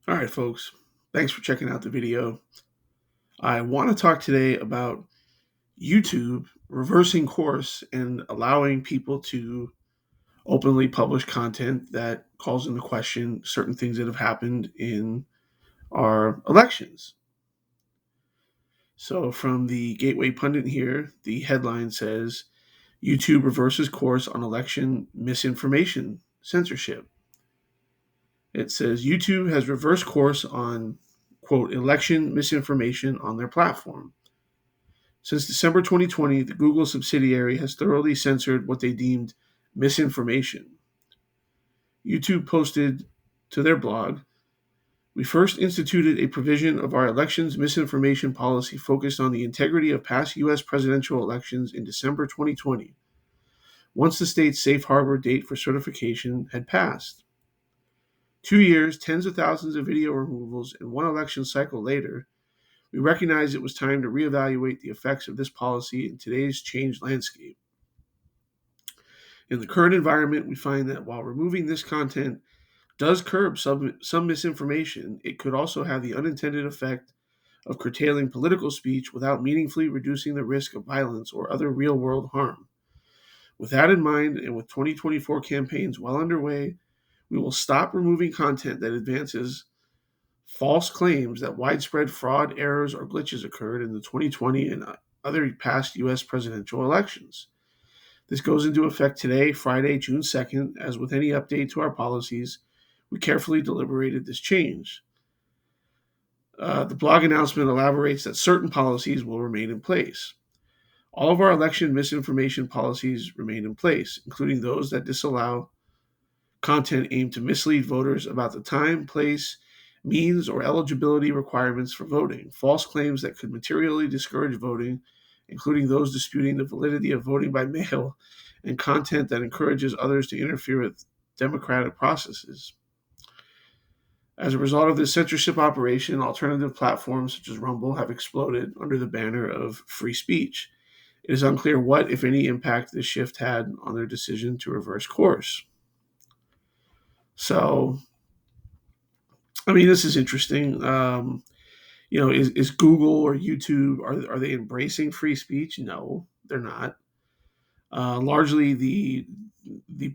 All right, folks. Thanks for checking out the video. I want to talk today about YouTube reversing course and allowing people to openly publish content that calls into question certain things that have happened in our elections. So, from the Gateway Pundit here, the headline says YouTube reverses course on election misinformation censorship. It says YouTube has reversed course on, quote, election misinformation on their platform. Since December 2020, the Google subsidiary has thoroughly censored what they deemed misinformation. YouTube posted to their blog, "We first instituted a provision of our elections misinformation policy focused on the integrity of past U.S. presidential elections in December 2020, once the state's safe harbor date for certification had passed. 2 years, tens of thousands of video removals, and one election cycle later, we recognized it was time to reevaluate the effects of this policy in today's changed landscape. In the current environment, we find that while removing this content does curb some misinformation, it could also have the unintended effect of curtailing political speech without meaningfully reducing the risk of violence or other real-world harm. With that in mind, and with 2024 campaigns well underway, we will stop removing content that advances false claims that widespread fraud, errors, or glitches occurred in the 2020 and other past U.S. presidential elections. This goes into effect today, Friday, June 2nd. As with any update to our policies, we carefully deliberated this change." The blog announcement elaborates that certain policies will remain in place. All of our election misinformation policies remain in place, including those that disallow content aimed to mislead voters about the time, place, means, or eligibility requirements for voting, false claims that could materially discourage voting, including those disputing the validity of voting by mail, and content that encourages others to interfere with democratic processes. As a result of this censorship operation, alternative platforms such as Rumble have exploded under the banner of free speech. It is unclear what, if any, impact this shift had on their decision to reverse course. So, I mean, this is interesting. Is Google or YouTube, are they embracing free speech? No, they're not. Largely, the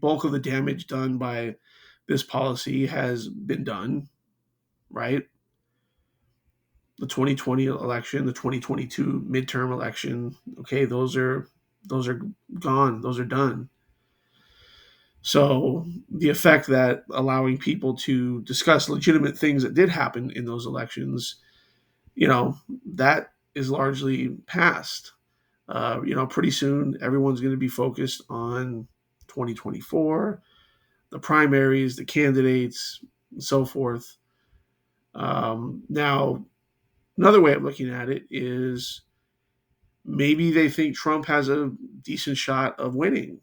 bulk of the damage done by this policy has been done, right? The 2020 election, the 2022 midterm election, okay, those are gone, those are done. So the effect that allowing people to discuss legitimate things that did happen in those elections, that is largely past. Pretty soon everyone's going to be focused on 2024, the primaries, the candidates, and so forth. Now, another way of looking at it is maybe they think Trump has a decent shot of winning,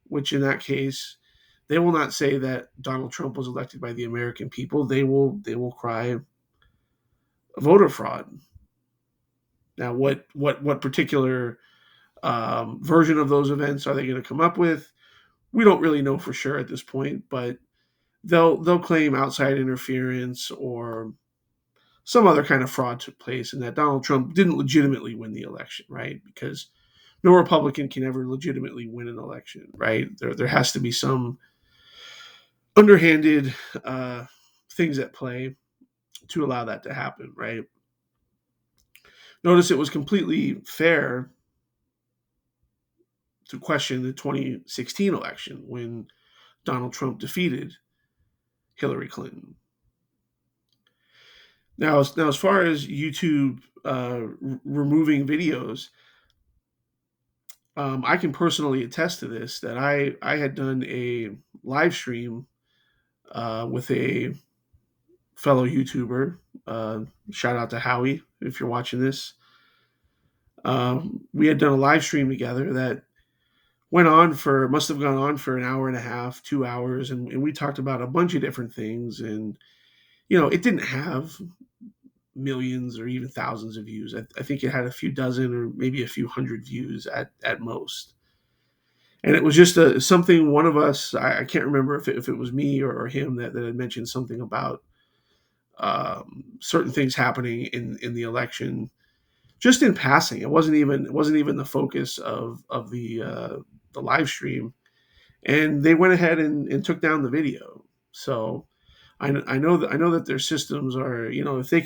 which in that case, they will not say that Donald Trump was elected by the American people. They will cry voter fraud. Now, what particular version of those events are they going to come up with? We don't really know for sure at this point, but they'll claim outside interference or some other kind of fraud took place and that Donald Trump didn't legitimately win the election, right? Because no Republican can ever legitimately win an election, right? There has to be some underhanded things at play to allow that to happen, right? Notice it was completely fair to question the 2016 election when Donald Trump defeated Hillary Clinton. Now, as far as YouTube removing videos, I can personally attest to this, that I had done a live stream with a fellow YouTuber. Shout out to Howie if you're watching this. We had done a live stream together that must have gone on for an hour and a half, 2 hours, and we talked about a bunch of different things. And it didn't have millions or even thousands of views. I think it had a few dozen or maybe a few hundred views at most. And it was just something one of us, I can't remember if it was me or him that had mentioned something about certain things happening in the election, just in passing. It wasn't even the focus of the live stream, and they went ahead and took down the video. So I know that their systems are, if they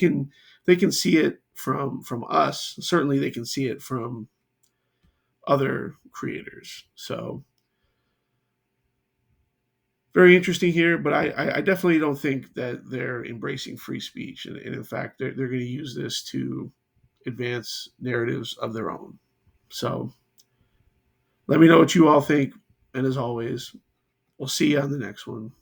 can see it from us, certainly they can see it from other creators. So very interesting here, but I definitely don't think that they're embracing free speech, and in fact they're going to use this to advance narratives of their own. So let me know what you all think, and as always, we'll see you on the next one.